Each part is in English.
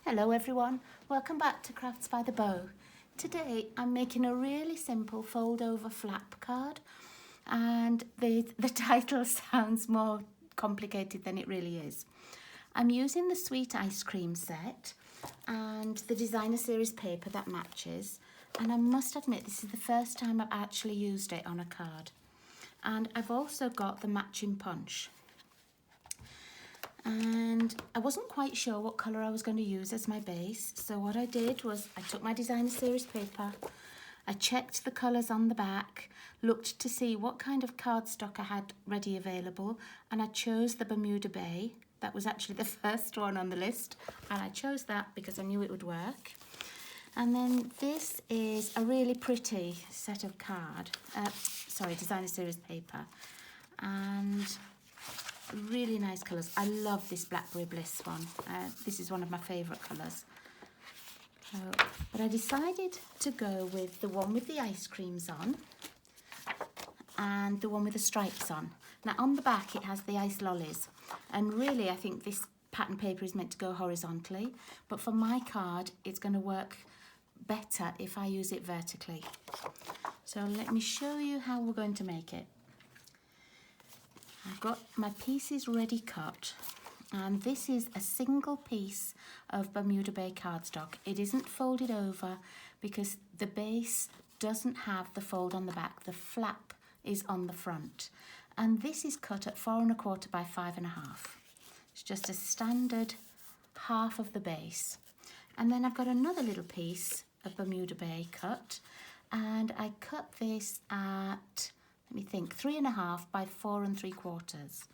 Hello everyone, welcome back to Crafts by the Bow. Today I'm making a really simple fold over flap card, and the title sounds more complicated than it really is. I'm using the sweet ice cream set and the designer series paper that matches, and I must admit this is the first time I've actually used it on a card. And I've also got the matching punch. And I wasn't quite sure what colour I was going to use as my base, so what I did was I took my designer series paper, I checked the colours on the back, looked to see what kind of cardstock I had ready available, and I chose the Bermuda Bay. That was actually the first one on the list, and I chose that because I knew it would work. And then this is a really pretty set of designer series paper, and really nice colours. I love this Blackberry Bliss one. This is one of my favourite colours. But I decided to go with the one with the ice creams on and the one with the stripes on. Now on the back it has the ice lollies, and really I think this pattern paper is meant to go horizontally, but for my card it's going to work better if I use it vertically. So let me show you how we're going to make it. I've got my pieces ready cut, and this is a single piece of Bermuda Bay cardstock. It isn't folded over because the base doesn't have the fold on the back. The flap is on the front, and this is cut at 4 1/4 by 5 1/2. It's just a standard half of the base. And then I've got another little piece of Bermuda Bay cut, and I cut this at, let me think, 3 1/2 by 4 3/4.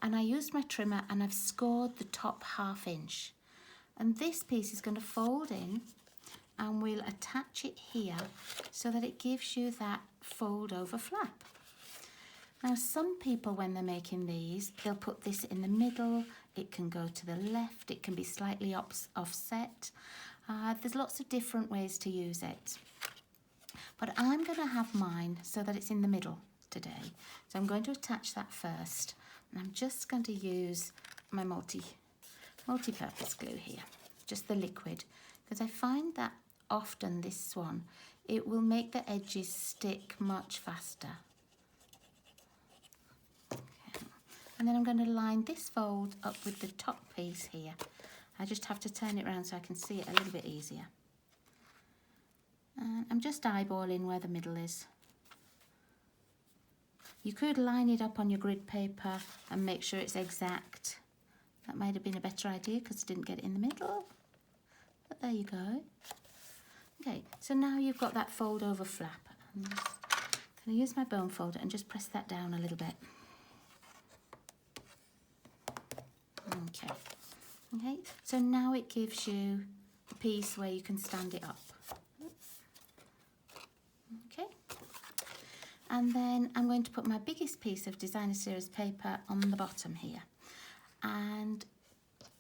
And I used my trimmer and I've scored the top 1/2 inch. And this piece is going to fold in, and we'll attach it here so that it gives you that fold over flap. Now some people, when they're making these, they'll put this in the middle. It can go to the left, it can be slightly offset. There's lots of different ways to use it. But I'm going to have mine so that it's in the middle today. So I'm going to attach that first, and I'm just going to use my multi-purpose glue here, just the liquid, because I find that often this one, it will make the edges stick much faster. Okay. And then I'm going to line this fold up with the top piece here. I just have to turn it around so I can see it a little bit easier. And I'm just eyeballing where the middle is. You could line it up on your grid paper and make sure it's exact. That might have been a better idea because I didn't get it in the middle. But there you go. Okay, so now you've got that fold over flap. I'm just going to use my bone folder and just press that down a little bit. Okay. Okay, so now it gives you a piece where you can stand it up. Okay, and then I'm going to put my biggest piece of designer series paper on the bottom here, and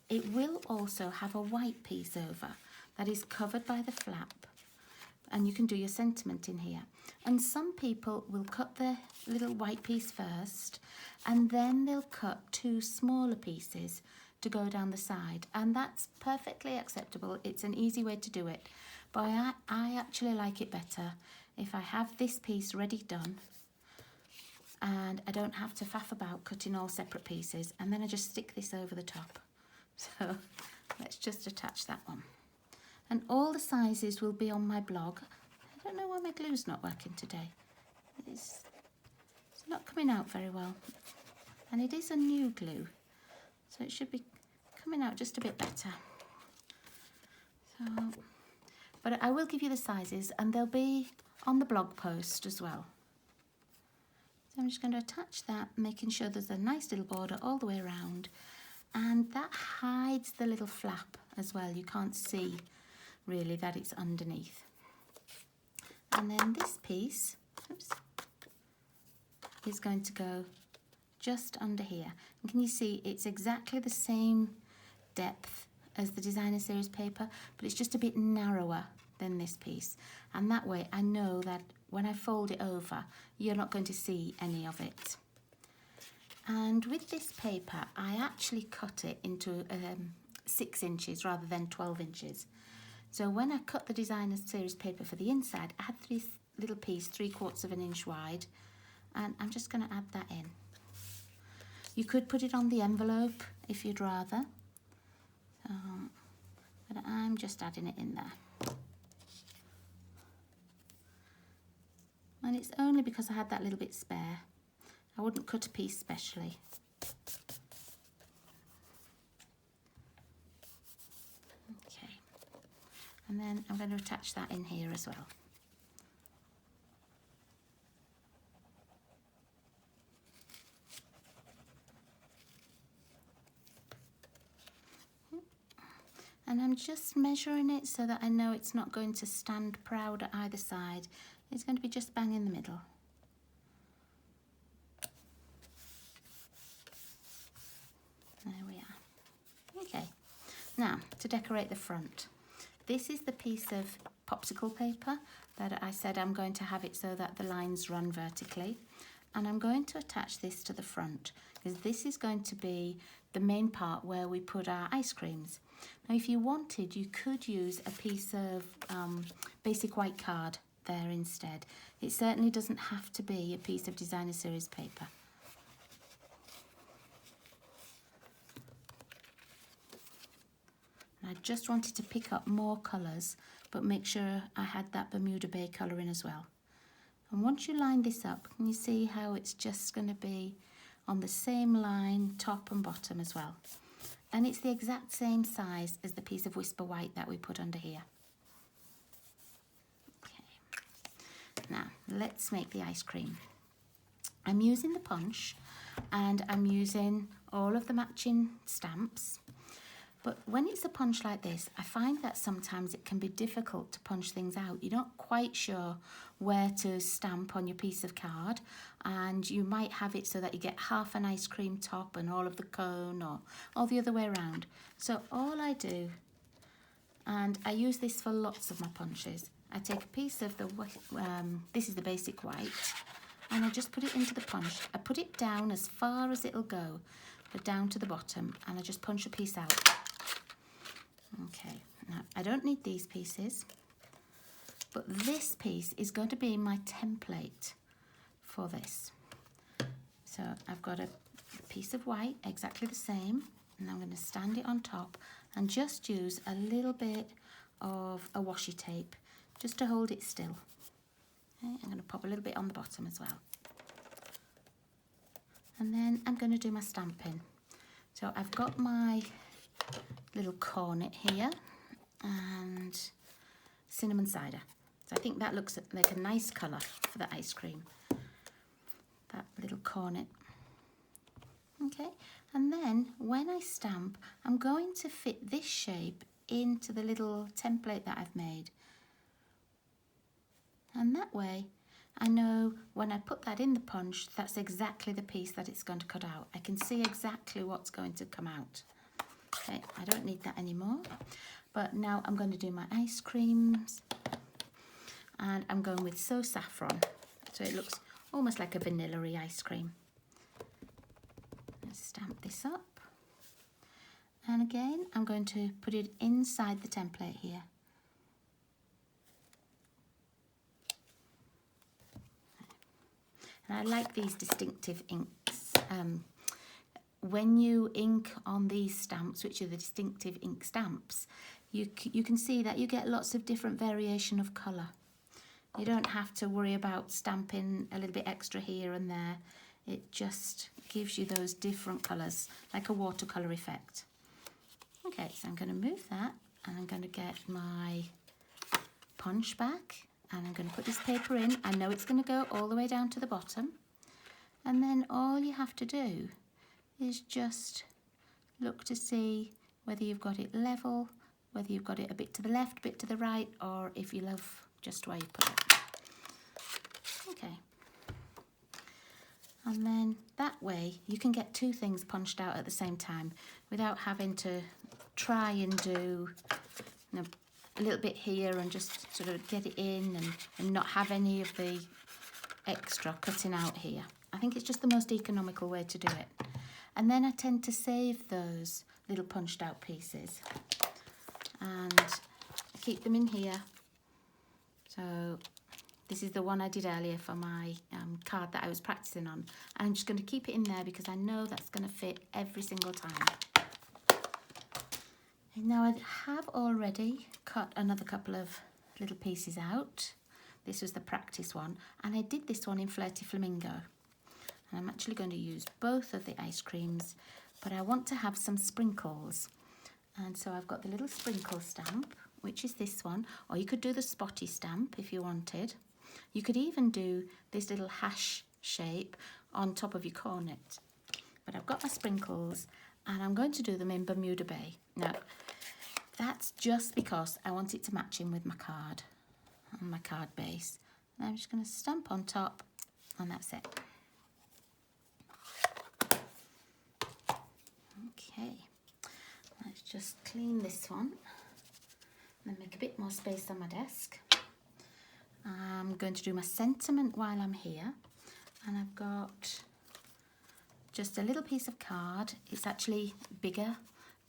it will also have a white piece over that is covered by the flap, and you can do your sentiment in here. And some people will cut the little white piece first, and then they'll cut 2 smaller pieces to go down the side, and that's perfectly acceptable. It's an easy way to do it, but I actually like it better if I have this piece ready done and I don't have to faff about cutting all separate pieces, and then I just stick this over the top. So let's just attach that one, and all the sizes will be on my blog. I don't know why my glue's not working today. It's not coming out very well, and it is a new glue, so it should be coming out just a bit better. So, but I will give you the sizes, and they'll be on the blog post as well. So I'm just going to attach that, making sure there's a nice little border all the way around, and that hides the little flap as well. You can't see really that it's underneath. And then this piece, is going to go just under here. And can you see it's exactly the same depth as the designer series paper, but it's just a bit narrower than this piece, and that way I know that when I fold it over you're not going to see any of it. And with this paper I actually cut it into 6 inches rather than 12 inches. So when I cut the designer series paper for the inside, I had this little piece 3/4 of an inch wide, and I'm just going to add that in. You could put it on the envelope if you'd rather, but I'm just adding it in there. And it's only because I had that little bit spare. I wouldn't cut a piece specially. Okay, and then I'm going to attach that in here as well. And I'm just measuring it so that I know it's not going to stand proud at either side. It's going to be just bang in the middle. There we are. Okay, now to decorate the front. This is the piece of popsicle paper that I said I'm going to have it so that the lines run vertically. And I'm going to attach this to the front because this is going to be the main part where we put our ice creams. Now if you wanted, you could use a piece of basic white card there instead. It certainly doesn't have to be a piece of designer series paper. I just wanted to pick up more colours, but make sure I had that Bermuda Bay colour in as well. And once you line this up, can you see how it's just going to be on the same line, top and bottom as well? And it's the exact same size as the piece of Whisper White that we put under here. Okay, now let's make the ice cream. I'm using the punch and I'm using all of the matching stamps. But when it's a punch like this, I find that sometimes it can be difficult to punch things out. You're not quite sure where to stamp on your piece of card, and you might have it so that you get half an ice cream top and all of the cone, or the other way around. So all I do, and I use this for lots of my punches, I take a piece of the, this is the basic white, and I just put it into the punch. I put it down as far as it'll go, but down to the bottom, and I just punch a piece out. Okay, now I don't need these pieces, but this piece is going to be my template for this. So I've got a piece of white, exactly the same, and I'm going to stand it on top and just use a little bit of a washi tape just to hold it still. Okay, I'm going to pop a little bit on the bottom as well. And then I'm going to do my stamping. So I've got my little cornet here and cinnamon cider. So I think that looks like a nice colour for the ice cream. That little cornet. Okay, and then when I stamp, I'm going to fit this shape into the little template that I've made. And that way, I know when I put that in the punch, that's exactly the piece that it's going to cut out. I can see exactly what's going to come out. Okay, I don't need that anymore. But now I'm going to do my ice creams. And I'm going with So Saffron. So it looks almost like a vanilla-y ice cream. Let's stamp this up. And again, I'm going to put it inside the template here. And I like these distinctive inks. When you ink on these stamps, which are the distinctive ink stamps, you can see that you get lots of different variation of colour. You don't have to worry about stamping a little bit extra here and there. It just gives you those different colours, like a watercolour effect. Okay, so I'm going to move that, and I'm going to get my punch back, and I'm going to put this paper in. I know it's going to go all the way down to the bottom, and then all you have to do is just look to see whether you've got it level, whether you've got it a bit to the left, a bit to the right, or if you love just where you put it. Okay. And then that way you can get two things punched out at the same time without having to try and do a little bit here and just sort of get it in and not have any of the extra cutting out here. I think it's just the most economical way to do it. And then I tend to save those little punched out pieces, and I keep them in here. So this is the one I did earlier for my card that I was practicing on. And I'm just going to keep it in there because I know that's going to fit every single time. And now I have already cut another couple of little pieces out. This was the practice one, and I did this one in Flirty Flamingo. And I'm actually going to use both of the ice creams, but I want to have some sprinkles. And so I've got the little sprinkle stamp, which is this one, or you could do the spotty stamp if you wanted. You could even do this little hash shape on top of your cornet. But I've got my sprinkles, and I'm going to do them in Bermuda Bay. Now, that's just because I want it to match in with my card, on my card base. And I'm just going to stamp on top, and that's it. Okay, let's just clean this one, and then make a bit more space on my desk. I'm going to do my sentiment while I'm here, and I've got just a little piece of card. It's actually bigger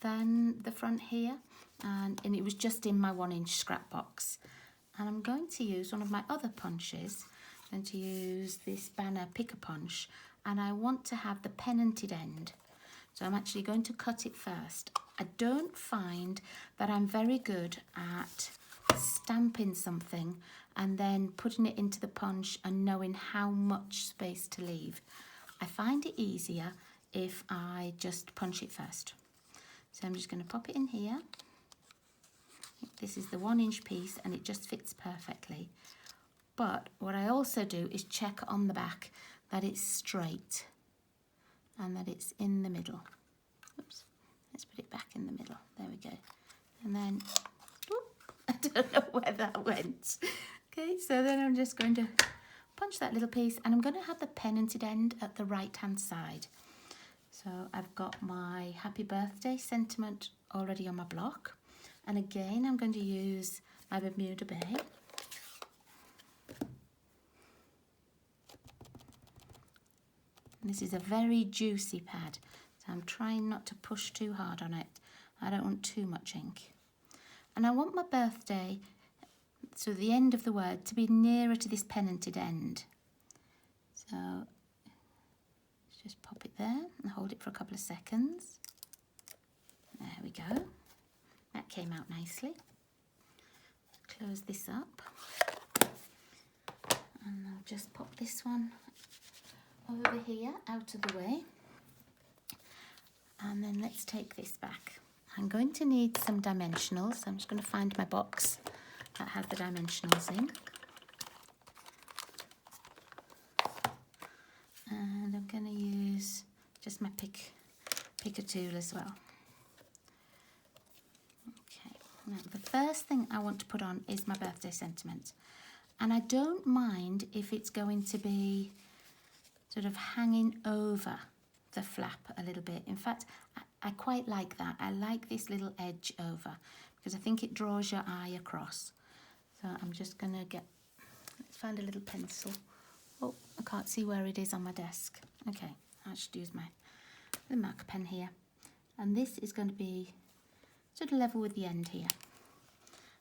than the front here, and it was just in my 1-inch scrap box. And I'm going to use one of my other punches. I'm going to use this Banner Picker Punch, and I want to have the pendented end. So I'm actually going to cut it first. I don't find that I'm very good at stamping something and then putting it into the punch and knowing how much space to leave. I find it easier if I just punch it first. So I'm just going to pop it in here. This is the 1-inch piece, and it just fits perfectly. But what I also do is check on the back that it's straight and that it's in the middle. Oops, let's put it back in the middle. There we go. And then, whoop, I don't know where that went. Okay, so then I'm just going to punch that little piece, and I'm going to have the pendented end at the right-hand side. So I've got my happy birthday sentiment already on my block. And again, I'm going to use my Bermuda Bay. And this is a very juicy pad, so I'm trying not to push too hard on it. I don't want too much ink. And I want my birthday, so the end of the word, to be nearer to this pendented end. So let's just pop it there and hold it for a couple of seconds. There we go. That came out nicely. Close this up. And I'll just pop this one over here out of the way. And then let's take this back. I'm going to need some dimensionals. So I'm just going to find my box that has the dimensionals in. And I'm going to use just my picker tool as well. Okay, now the first thing I want to put on is my birthday sentiment. And I don't mind if it's going to be sort of hanging over the flap a little bit. In fact, I quite like that. I like this little edge over because I think it draws your eye across. So I'm just going to let's find a little pencil. Oh, I can't see where it is on my desk. Okay, I should use my marker pen here. And this is going to be sort of level with the end here.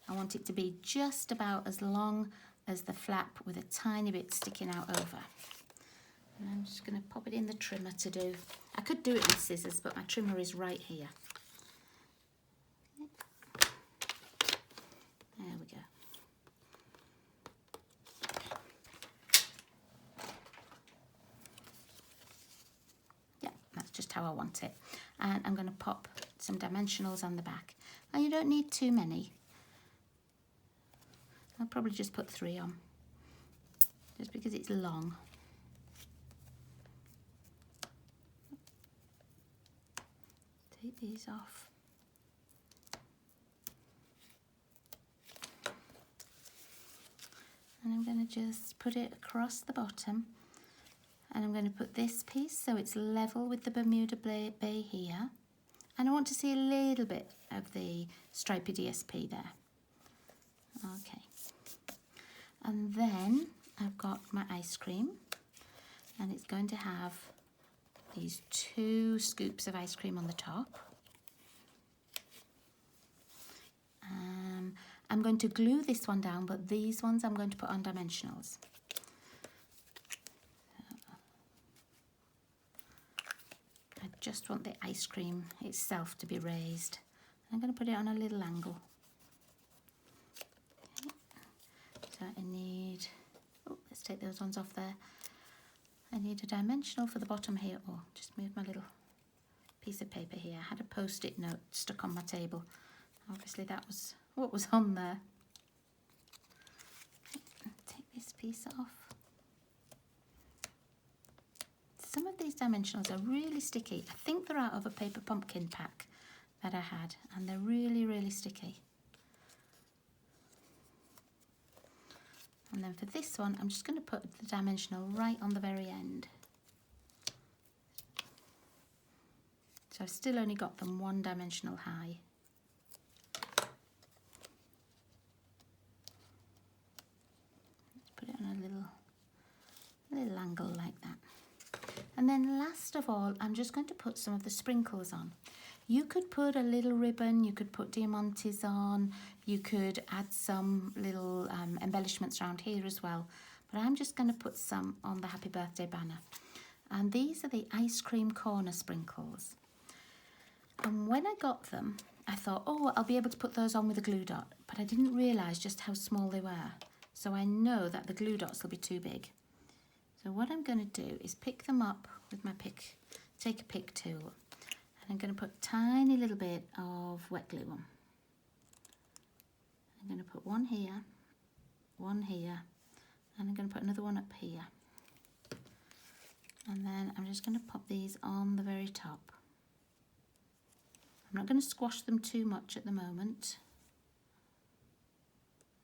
I want it to be just about as long as the flap with a tiny bit sticking out over. And I'm just going to pop it in the trimmer to do. I could do it with scissors, but my trimmer is right here. There we go. Yeah, that's just how I want it. And I'm going to pop some dimensionals on the back. Now you don't need too many. I'll probably just put 3 on, just because it's long. Take these off. And I'm going to just put it across the bottom, and I'm going to put this piece so it's level with the Bermuda Bay here. And I want to see a little bit of the stripy DSP there. Okay. And then I've got my ice cream, and it's going to have these 2 scoops of ice cream on the top. I'm going to glue this one down, but these ones I'm going to put on dimensionals. I just want the ice cream itself to be raised. I'm going to put it on a little angle. Okay. So I need, oh, let's take those ones off there. I need a dimensional for the bottom here. Oh, just move my little piece of paper here. I had a post-it note stuck on my table. Obviously that was what was on there. Take this piece off. Some of these dimensionals are really sticky. I think they're out of a paper pumpkin pack that I had, and they're really, really sticky. And then for this one, I'm just going to put the dimensional right on the very end. So I've still only got them one dimensional high. Let's put it on a little angle like that. And then last of all, I'm just going to put some of the sprinkles on. You could put a little ribbon, you could put diamantes on, you could add some little embellishments around here as well. But I'm just going to put some on the happy birthday banner. And these are the ice cream corner sprinkles. And when I got them, I thought, oh, I'll be able to put those on with a glue dot. But I didn't realise just how small they were. So I know that the glue dots will be too big. So what I'm going to do is pick them up with my pick, take a pick tool, and I'm going to put a tiny little bit of wet glue on. I'm going to put one here, and I'm going to put another one up here. And then I'm just going to pop these on the very top. I'm not going to squash them too much at the moment,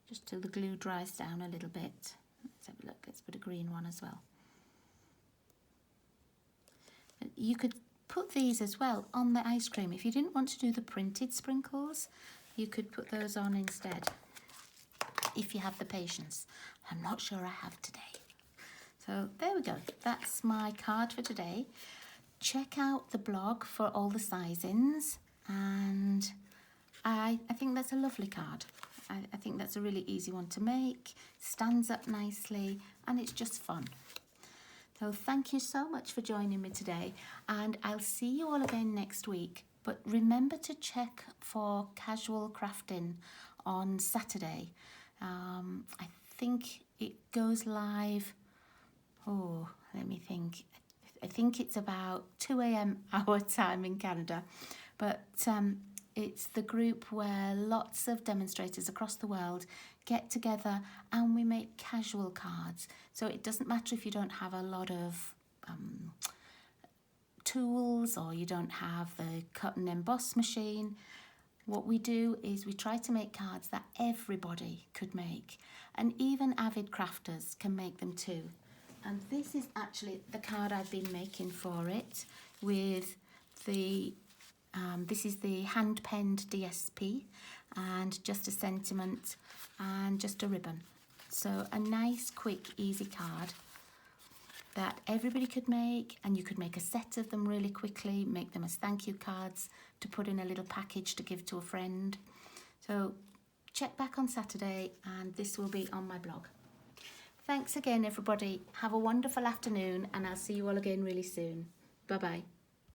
just till the glue dries down a little bit. Let's have a look, let's put a green one as well. You could put these as well on the ice cream. If you didn't want to do the printed sprinkles, you could put those on instead, if you have the patience. I'm not sure I have today. So there we go, that's my card for today. Check out the blog for all the sizings, and I think that's a lovely card. I think that's a really easy one to make, stands up nicely, and it's just fun. So thank you so much for joining me today, and I'll see you all again next week. But remember to check for casual crafting on Saturday. I think it goes live, oh, let me think. I think it's about 2 AM our time in Canada, but it's the group where lots of demonstrators across the world get together and we make casual cards. So it doesn't matter if you don't have a lot of tools or you don't have the cut and emboss machine. What we do is we try to make cards that everybody could make, and even avid crafters can make them too. And this is actually the card I've been making for it with the this is the hand-penned DSP, and just a sentiment and just a ribbon. So a nice, quick, easy card that everybody could make, and you could make a set of them really quickly, make them as thank you cards to put in a little package to give to a friend. So check back on Saturday and this will be on my blog. Thanks again, everybody. Have a wonderful afternoon, and I'll see you all again really soon. Bye-bye.